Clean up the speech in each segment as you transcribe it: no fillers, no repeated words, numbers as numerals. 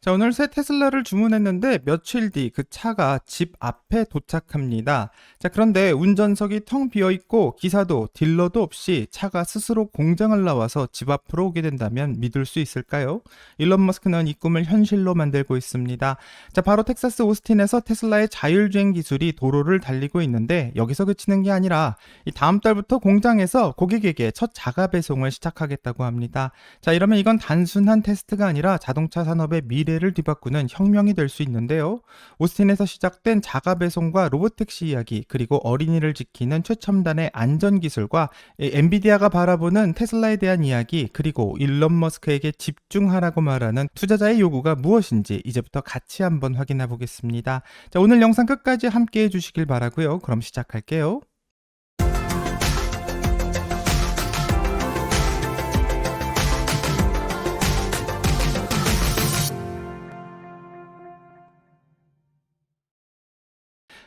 자, 오늘 새 테슬라를 주문했는데 며칠 뒤 그 차가 집 앞에 도착합니다. 자, 그런데 운전석이 텅 비어 있고 기사도 딜러도 없이 차가 스스로 공장을 나와서 집 앞으로 오게 된다면 믿을 수 있을까요? 일론 머스크는 이 꿈을 현실로 만들고 있습니다. 자, 바로 텍사스 오스틴에서 테슬라의 자율주행 기술이 도로를 달리고 있는데 여기서 그치는 게 아니라 이 다음 달부터 공장에서 고객에게 첫 자가 배송을 시작하겠다고 합니다. 자, 이러면 이건 단순한 테스트가 아니라 자동차 산업의 미래를 뒤바꾸는 혁명이 될 수 있는데요. 오스틴에서 시작된 자가 배송과 로보택시 이야기, 그리고 어린이를 지키는 최첨단의 안전 기술과 엔비디아가 바라보는 테슬라에 대한 이야기, 그리고 일론 머스크에게 집중하라고 말하는 투자자의 요구가 무엇인지 이제부터 같이 한번 확인해 보겠습니다. 자, 오늘 영상 끝까지 함께 해주시길 바라고요. 그럼 시작할게요.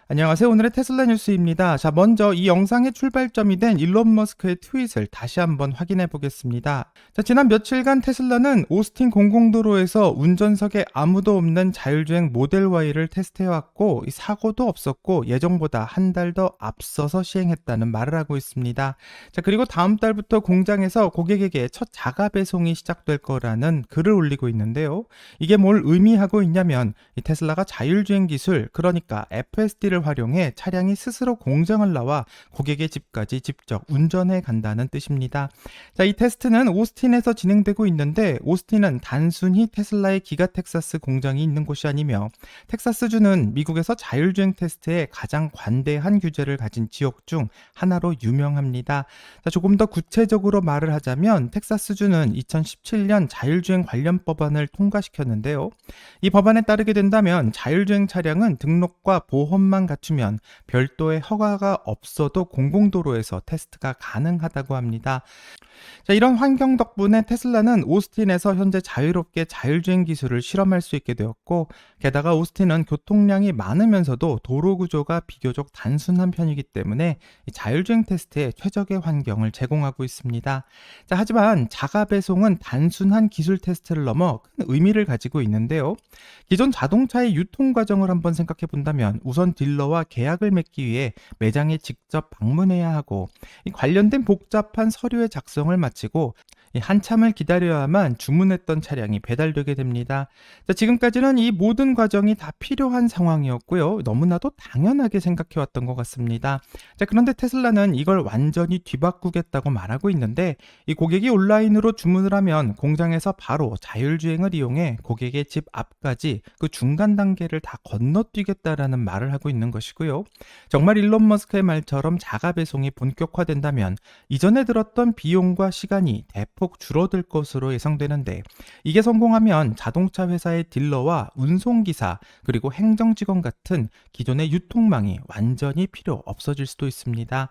안녕하세요. 오늘의 테슬라 뉴스입니다. 자, 먼저 이 영상의 출발점이 된 일론 머스크의 트윗을 다시 한번 확인해 보겠습니다. 자, 지난 며칠간 테슬라는 오스틴 공공도로에서 운전석에 아무도 없는 자율주행 모델 Y를 테스트해왔고 사고도 없었고 예정보다 한 달 더 앞서서 시행했다는 말을 하고 있습니다. 자, 그리고 다음 달부터 공장에서 고객에게 첫 자가 배송이 시작될 거라는 글을 올리고 있는데요. 이게 뭘 의미하고 있냐면 이 테슬라가 자율주행 기술, 그러니까 FSD를 활용해 차량이 스스로 공장을 나와 고객의 집까지 직접 운전해 간다는 뜻입니다. 자, 이 테스트는 오스틴에서 진행되고 있는데 오스틴은 단순히 테슬라의 기가 텍사스 공장이 있는 곳이 아니며 텍사스주는 미국에서 자율주행 테스트에 가장 관대한 규제를 가진 지역 중 하나로 유명합니다. 자, 조금 더 구체적으로 말을 하자면 텍사스주는 2017년 자율주행 관련 법안을 통과시켰는데요. 이 법안에 따르게 된다면 자율주행 차량은 등록과 보험만 갖추면 별도의 허가가 없어도 공공도로에서 테스트가 가능하다고 합니다. 자, 이런 환경 덕분에 테슬라는 오스틴에서 현재 자유롭게 자율주행 기술을 실험할 수 있게 되었고, 게다가 오스틴은 교통량이 많으면서도 도로 구조가 비교적 단순한 편이기 때문에 자율주행 테스트에 최적의 환경을 제공하고 있습니다. 자, 하지만 자가 배송은 단순한 기술 테스트를 넘어 큰 의미를 가지고 있는데요. 기존 자동차의 유통 과정을 한번 생각해 본다면 우선 딜러와 계약을 맺기 위해 매장에 직접 방문해야 하고 이 관련된 복잡한 서류의 작성을 마치고 한참을 기다려야만 주문했던 차량이 배달되게 됩니다. 자, 지금까지는 이 모든 과정이 다 필요한 상황이었고요. 너무나도 당연하게 생각해왔던 것 같습니다. 자, 그런데 테슬라는 이걸 완전히 뒤바꾸겠다고 말하고 있는데 이 고객이 온라인으로 주문을 하면 공장에서 바로 자율주행을 이용해 고객의 집 앞까지 그 중간 단계를 다 건너뛰겠다라는 말을 하고 있는 것이고요. 정말 일론 머스크의 말처럼 자가 배송이 본격화된다면 이전에 들었던 비용과 시간이 대폭 줄어들 것으로 예상되는데 이게 성공하면 자동차 회사의 딜러와 운송기사 그리고 행정직원 같은 기존의 유통망이 완전히 필요 없어질 수도 있습니다.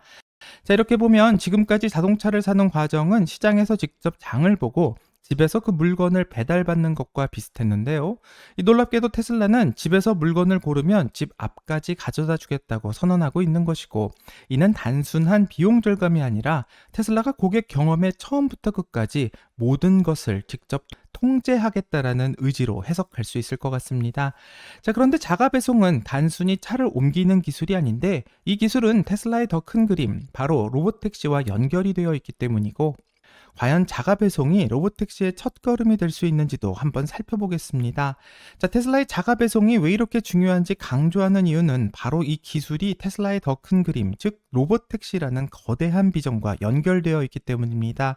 자, 이렇게 보면 지금까지 자동차를 사는 과정은 시장에서 직접 장을 보고 집에서 그 물건을 배달받는 것과 비슷했는데요. 이 놀랍게도 테슬라는 집에서 물건을 고르면 집 앞까지 가져다 주겠다고 선언하고 있는 것이고, 이는 단순한 비용 절감이 아니라 테슬라가 고객 경험의 처음부터 끝까지 모든 것을 직접 통제하겠다라는 의지로 해석할 수 있을 것 같습니다. 자, 그런데 자가 배송은 단순히 차를 옮기는 기술이 아닌데 이 기술은 테슬라의 더 큰 그림, 바로 로보택시와 연결이 되어 있기 때문이고, 과연 자가 배송이 로보택시의 첫걸음이 될 수 있는지도 한번 살펴보겠습니다. 자, 테슬라의 자가 배송이 왜 이렇게 중요한지 강조하는 이유는 바로 이 기술이 테슬라의 더 큰 그림, 즉 로보택시라는 거대한 비전과 연결되어 있기 때문입니다.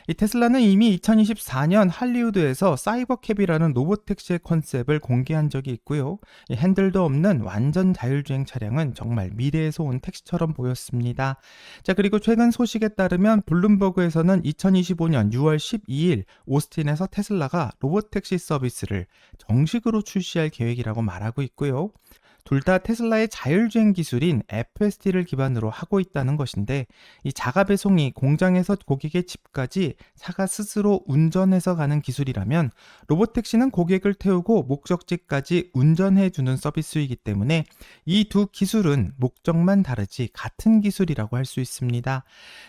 이 테슬라는 이미 2024년 할리우드에서 사이버캡이라는 로보택시의 컨셉을 공개한 적이 있고요. 이 핸들도 없는 완전 자율주행 차량은 정말 미래에서 온 택시처럼 보였습니다. 자, 그리고 최근 소식에 따르면 블룸버그에서는 2025년 6월 12일 오스틴에서 테슬라가 로보택시 서비스를 정식으로 출시할 계획이라고 말하고 있고요. 둘 다 테슬라의 자율주행 기술인 FSD를 기반으로 하고 있다는 것인데, 이 자가 배송이 공장에서 고객의 집까지 차가 스스로 운전해서 가는 기술이라면, 로보택시는 고객을 태우고 목적지까지 운전해주는 서비스이기 때문에 이 두 기술은 목적만 다르지 같은 기술이라고 할 수 있습니다.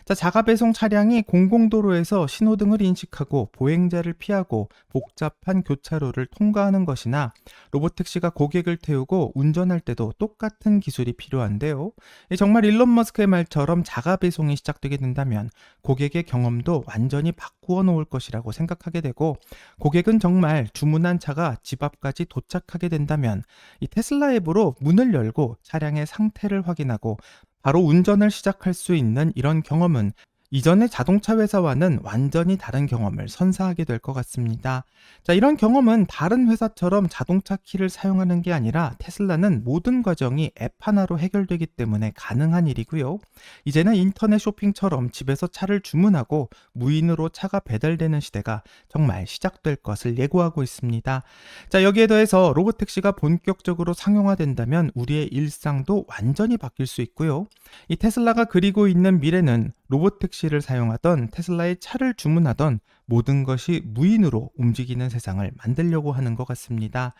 자, 자가 배송 차량이 공공도로에서 신호등을 인식하고 보행자를 피하고 복잡한 교차로를 통과하는 것이나, 로보택시가 고객을 태우고 운전할 때도 똑같은 기술이 필요한데요. 정말 일론 머스크의 말처럼 자가 배송이 시작되게 된다면 고객의 경험도 완전히 바꾸어 놓을 것이라고 생각하게 되고, 고객은 정말 주문한 차가 집 앞까지 도착하게 된다면 이 테슬라 앱으로 문을 열고 차량의 상태를 확인하고 바로 운전을 시작할 수 있는 이런 경험은 이전의 자동차 회사와는 완전히 다른 경험을 선사하게 될 것 같습니다. 자, 이런 경험은 다른 회사처럼 자동차 키를 사용하는 게 아니라 테슬라는 모든 과정이 앱 하나로 해결되기 때문에 가능한 일이고요. 이제는 인터넷 쇼핑처럼 집에서 차를 주문하고 무인으로 차가 배달되는 시대가 정말 시작될 것을 예고하고 있습니다. 자, 여기에 더해서 로보택시가 본격적으로 상용화된다면 우리의 일상도 완전히 바뀔 수 있고요. 이 테슬라가 그리고 있는 미래는 로보택시를 사용하던 테슬라의 차를 주문하던 모든 것이 무인으로 움직이는 세상을 만들려고 하는 것 같습니다.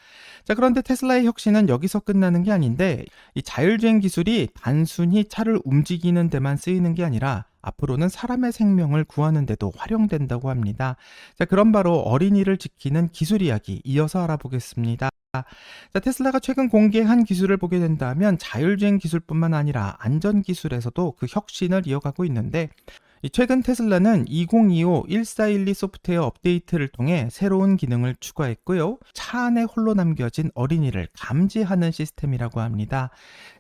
자, 그런데 테슬라의 혁신은 여기서 끝나는 게 아닌데, 이 자율주행 기술이 단순히 차를 움직이는 데만 쓰이는 게 아니라 앞으로는 사람의 생명을 구하는 데도 활용된다고 합니다. 자, 그럼 바로 어린이를 지키는 기술 이야기 이어서 알아보겠습니다. 자, 테슬라가 최근 공개한 기술을 보게 된다면 자율주행 기술뿐만 아니라 안전 기술에서도 그 혁신을 이어가고 있는데, 최근 테슬라는 2025-1412 소프트웨어 업데이트를 통해 새로운 기능을 추가했고요. 차 안에 홀로 남겨진 어린이를 감지하는 시스템이라고 합니다.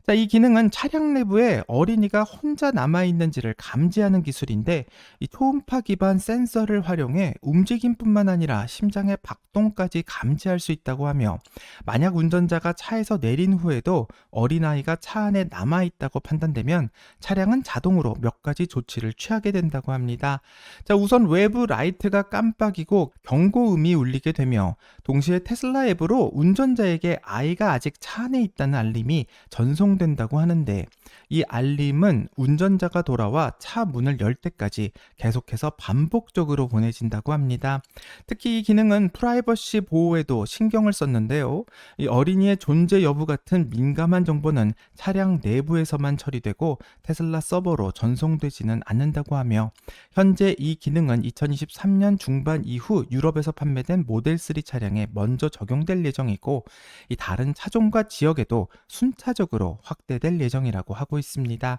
자, 이 기능은 차량 내부에 어린이가 혼자 남아있는지를 감지하는 기술인데, 이 초음파 기반 센서를 활용해 움직임뿐만 아니라 심장의 박동까지 감지할 수 있다고 하며, 만약 운전자가 차에서 내린 후에도 어린아이가 차 안에 남아있다고 판단되면 차량은 자동으로 몇 가지 조치를 취하게 된다고 합니다. 자, 우선 외부 라이트가 깜빡이고 경고음이 울리게 되며, 동시에 테슬라 앱으로 운전자에게 아이가 아직 차 안에 있다는 알림이 전송된다고 하는데, 이 알림은 운전자가 돌아와 차 문을 열 때까지 계속해서 반복적으로 보내진다고 합니다. 특히 이 기능은 프라이버시 보호에도 신경을 썼는데요. 이 어린이의 존재 여부 같은 민감한 정보는 차량 내부에서만 처리되고 테슬라 서버로 전송되지는 않는다고 하며, 현재 이 기능은 2023년 중반 이후 유럽에서 판매된 모델3 차량에 먼저 적용될 예정이고, 이 다른 차종과 지역에도 순차적으로 확대될 예정이라고 하고 있습니다.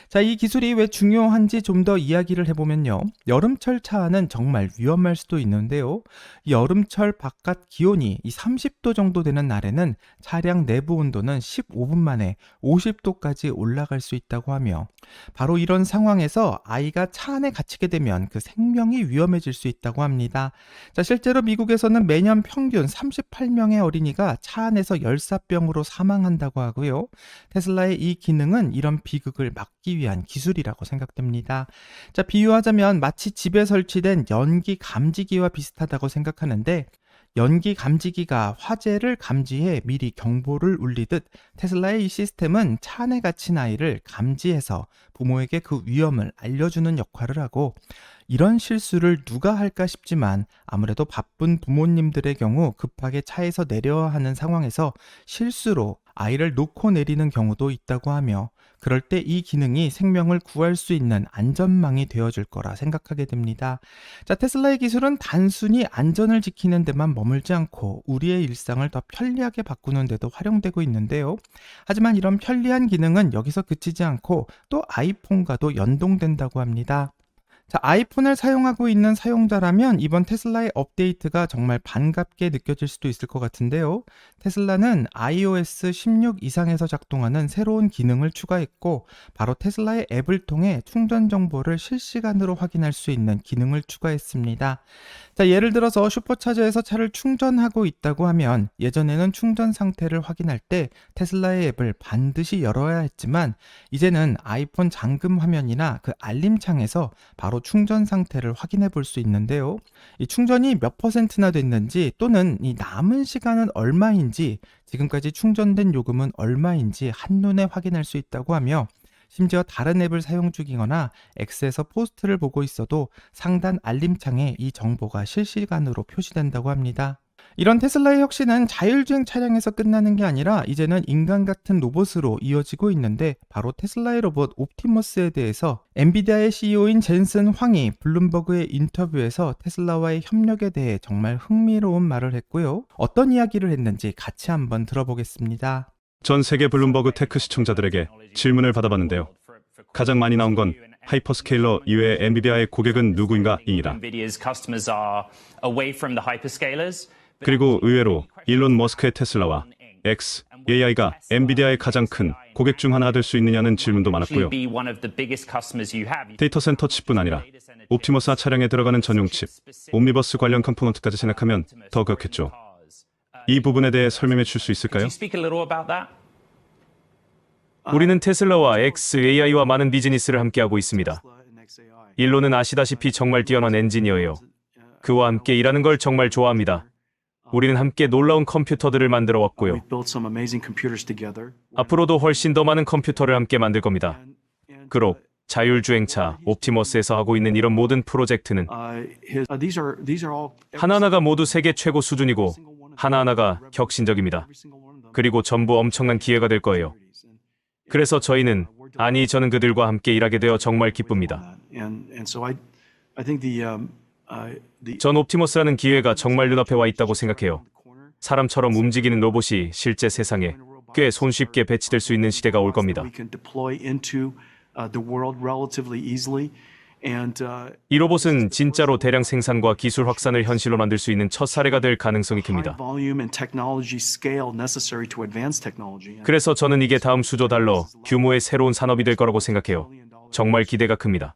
자, 이 기술이 왜 중요한지 좀 더 이야기를 해보면요. 여름철 차 안은 정말 위험할 수도 있는데요. 이 여름철 바깥 기온이 30도 정도 되는 날에는 차량 내부 온도는 15분 만에 50도까지 올라갈 수 있다고 하며, 바로 이런 상황에서 아이가 차 안에 갇히게 되면 그 생명이 위험해질 수 있다고 합니다. 자, 실제로 미국에서는 매년 평균 38명의 어린이가 차 안에서 열사병으로 사망한다고 하고요. 테슬라의 이 기능은 이런 비극을 막기 위한 기술이라고 생각됩니다. 자, 비유하자면 마치 집에 설치된 연기 감지기와 비슷하다고 생각하는데, 연기 감지기가 화재를 감지해 미리 경보를 울리듯 테슬라의 이 시스템은 차 안에 갇힌 아이를 감지해서 부모에게 그 위험을 알려주는 역할을 하고, 이런 실수를 누가 할까 싶지만 아무래도 바쁜 부모님들의 경우 급하게 차에서 내려야 하는 상황에서 실수로 아이를 놓고 내리는 경우도 있다고 하며, 그럴 때 이 기능이 생명을 구할 수 있는 안전망이 되어줄 거라 생각하게 됩니다. 자, 테슬라의 기술은 단순히 안전을 지키는 데만 머물지 않고 우리의 일상을 더 편리하게 바꾸는 데도 활용되고 있는데요. 하지만 이런 편리한 기능은 여기서 그치지 않고 또 아이폰과도 연동된다고 합니다. 자, 아이폰을 사용하고 있는 사용자라면 이번 테슬라의 업데이트가 정말 반갑게 느껴질 수도 있을 것 같은데요. 테슬라는 iOS 16 이상에서 작동하는 새로운 기능을 추가했고, 바로 테슬라의 앱을 통해 충전 정보를 실시간으로 확인할 수 있는 기능을 추가했습니다. 자, 예를 들어서 슈퍼차저에서 차를 충전하고 있다고 하면 예전에는 충전 상태를 확인할 때 테슬라의 앱을 반드시 열어야 했지만, 이제는 아이폰 잠금 화면이나 그 알림창에서 바로 바로 충전 상태를 확인해 볼 수 있는데요. 이 충전이 몇 %나 됐는지 또는 이 남은 시간은 얼마인지 지금까지 충전된 요금은 얼마인지 한눈에 확인할 수 있다고 하며 심지어 다른 앱을 사용 중이거나 X에서 포스트를 보고 있어도 상단 알림창에 이 정보가 실시간으로 표시된다고 합니다. 이런 테슬라의 혁신은 자율주행 차량에서 끝나는 게 아니라 이제는 인간 같은 로봇으로 이어지고 있는데 바로 테슬라의 로봇 옵티머스에 대해서 엔비디아의 CEO인 젠슨 황이 블룸버그의 인터뷰에서 테슬라와의 협력에 대해 정말 흥미로운 말을 했고요. 어떤 이야기를 했는지 같이 한번 들어보겠습니다. 전 세계 블룸버그 테크 시청자들에게 질문을 받아봤는데요. 가장 많이 나온 건 하이퍼스케일러 이외에 엔비디아의 고객은 누구인가이라. 그리고 의외로 일론 머스크의 테슬라와 xAI가 엔비디아의 가장 큰 고객 중 하나 될 수 있느냐는 질문도 많았고요. 데이터 센터 칩뿐 아니라 옵티머스 차량에 들어가는 전용 칩, 옴니버스 관련 컴포넌트까지 생각하면 더 그렇겠죠. 이 부분에 대해 설명해 줄 수 있을까요? 우리는 테슬라와 xAI와 많은 비즈니스를 함께하고 있습니다. 일론은 아시다시피 정말 뛰어난 엔지니어예요. 그와 함께 일하는 걸 정말 좋아합니다. 우리는 함께 놀라운 컴퓨터들을 만들어 왔고요. 앞으로도 훨씬 더 많은 컴퓨터를 함께 만들 겁니다. 그록, 자율주행차, 옵티머스에서 하고 있는 이런 모든 프로젝트는 하나하나가 모두 세계 최고 수준이고 하나하나가 혁신적입니다. 그리고 전부 엄청난 기회가 될 거예요. 그래서 저는 그들과 함께 일하게 되어 정말 기쁩니다. 전 옵티머스라는 기회가 정말 눈앞에 와 있다고 생각해요. 사람처럼 움직이는 로봇이 실제 세상에 꽤 손쉽게 배치될 수 있는 시대가 올 겁니다. 이 로봇은 진짜로 대량 생산과 기술 확산을 현실로 만들 수 있는 첫 사례가 될 가능성이 큽니다. 그래서 저는 이게 다음 수조 달러 규모의 새로운 산업이 될 거라고 생각해요. 정말 기대가 큽니다.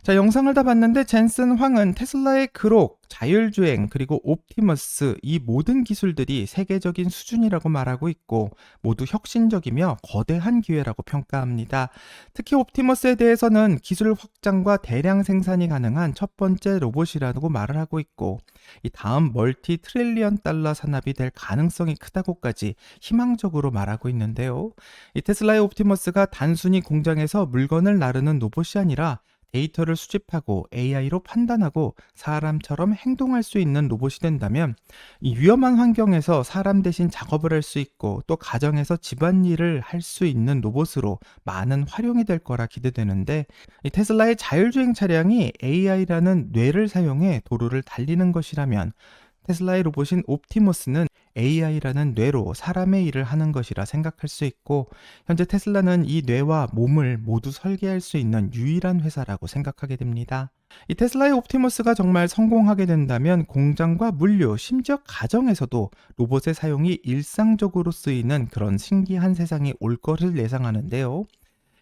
자, 영상을 다 봤는데 젠슨 황은 테슬라의 그록, 자율주행, 그리고 옵티머스 이 모든 기술들이 세계적인 수준이라고 말하고 있고 모두 혁신적이며 거대한 기회라고 평가합니다. 특히 옵티머스에 대해서는 기술 확장과 대량 생산이 가능한 첫 번째 로봇이라고 말을 하고 있고 이 다음 멀티 트릴리언 달러 산업이 될 가능성이 크다고까지 희망적으로 말하고 있는데요. 이 테슬라의 옵티머스가 단순히 공장에서 물건을 나르는 로봇이 아니라 데이터를 수집하고 AI로 판단하고 사람처럼 행동할 수 있는 로봇이 된다면 이 위험한 환경에서 사람 대신 작업을 할 수 있고 또 가정에서 집안일을 할 수 있는 로봇으로 많은 활용이 될 거라 기대되는데 이 테슬라의 자율주행 차량이 AI라는 뇌를 사용해 도로를 달리는 것이라면 테슬라의 로봇인 옵티머스는 AI라는 뇌로 사람의 일을 하는 것이라 생각할 수 있고 현재 테슬라는 이 뇌와 몸을 모두 설계할 수 있는 유일한 회사라고 생각하게 됩니다. 이 테슬라의 옵티머스가 정말 성공하게 된다면 공장과 물류, 심지어 가정에서도 로봇의 사용이 일상적으로 쓰이는 그런 신기한 세상이 올 것을 예상하는데요.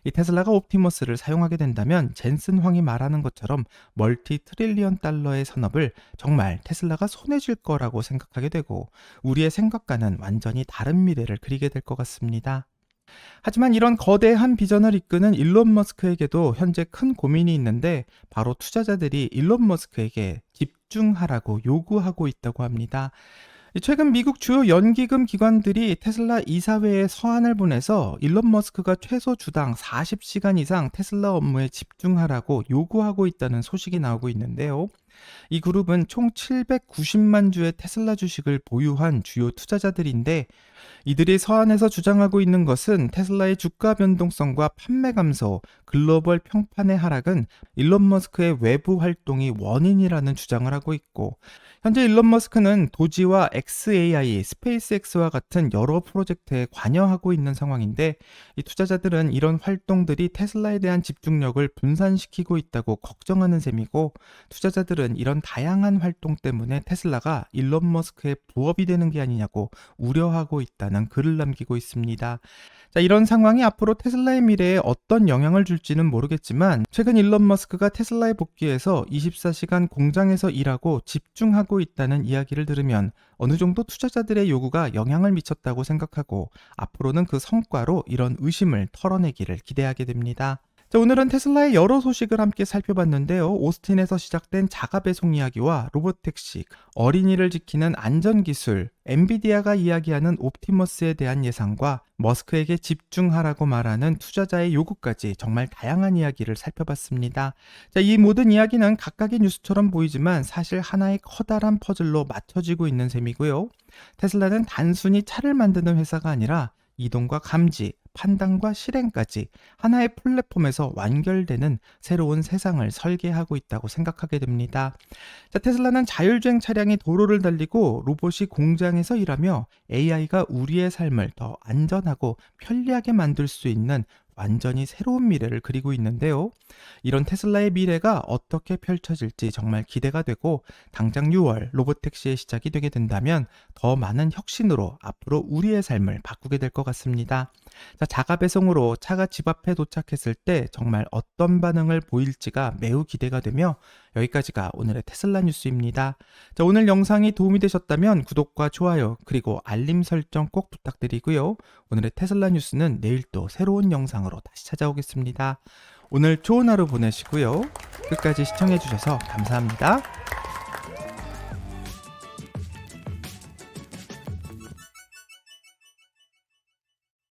이 테슬라가 옵티머스를 사용하게 된다면 젠슨 황이 말하는 것처럼 멀티 트릴리언 달러의 산업을 정말 테슬라가 손에 쥘 거라고 생각하게 되고 우리의 생각과는 완전히 다른 미래를 그리게 될 것 같습니다. 하지만 이런 거대한 비전을 이끄는 일론 머스크에게도 현재 큰 고민이 있는데 바로 투자자들이 일론 머스크에게 집중하라고 요구하고 있다고 합니다. 최근 미국 주요 연기금 기관들이 테슬라 이사회에 서한을 보내서 일론 머스크가 최소 주당 40시간 이상 테슬라 업무에 집중하라고 요구하고 있다는 소식이 나오고 있는데요. 이 그룹은 총 790만 주의 테슬라 주식을 보유한 주요 투자자들인데 이들이 서한에서 주장하고 있는 것은 테슬라의 주가 변동성과 판매 감소, 글로벌 평판의 하락은 일론 머스크의 외부 활동이 원인이라는 주장을 하고 있고 현재 일론 머스크는 도지와 xAI, 스페이스X와 같은 여러 프로젝트에 관여하고 있는 상황인데 이 투자자들은 이런 활동들이 테슬라에 대한 집중력을 분산시키고 있다고 걱정하는 셈이고 투자자들은 이런 다양한 활동 때문에 테슬라가 일론 머스크의 부업이 되는 게 아니냐고 우려하고 있다는 글을 남기고 있습니다. 자, 이런 상황이 앞으로 테슬라의 미래에 어떤 영향을 줄지는 모르겠지만 최근 일론 머스크가 테슬라에 복귀해서 24시간 공장에서 일하고 집중하고 있다는 이야기를 들으면 어느 정도 투자자들의 요구가 영향을 미쳤다고 생각하고 앞으로는 그 성과로 이런 의심을 털어내기를 기대하게 됩니다. 자, 오늘은 테슬라의 여러 소식을 함께 살펴봤는데요. 오스틴에서 시작된 자가 배송 이야기와 로보택시, 어린이를 지키는 안전기술, 엔비디아가 이야기하는 옵티머스에 대한 예상과 머스크에게 집중하라고 말하는 투자자의 요구까지 정말 다양한 이야기를 살펴봤습니다. 자, 이 모든 이야기는 각각의 뉴스처럼 보이지만 사실 하나의 커다란 퍼즐로 맞춰지고 있는 셈이고요. 테슬라는 단순히 차를 만드는 회사가 아니라 이동과 감지, 판단과 실행까지 하나의 플랫폼에서 완결되는 새로운 세상을 설계하고 있다고 생각하게 됩니다. 자, 테슬라는 자율주행 차량이 도로를 달리고 로봇이 공장에서 일하며 AI가 우리의 삶을 더 안전하고 편리하게 만들 수 있는 완전히 새로운 미래를 그리고 있는데요. 이런 테슬라의 미래가 어떻게 펼쳐질지 정말 기대가 되고 당장 6월 로보택시의 시작이 되게 된다면 더 많은 혁신으로 앞으로 우리의 삶을 바꾸게 될 것 같습니다. 자, 자가 배송으로 차가 집 앞에 도착했을 때 정말 어떤 반응을 보일지가 매우 기대가 되며 여기까지가 오늘의 테슬라 뉴스입니다. 자, 오늘 영상이 도움이 되셨다면 구독과 좋아요 그리고 알림 설정 꼭 부탁드리고요. 오늘의 테슬라 뉴스는 내일 또 새로운 영상으로 다시 찾아오겠습니다. 오늘 좋은 하루 보내시고요. 끝까지 시청해주셔서 감사합니다.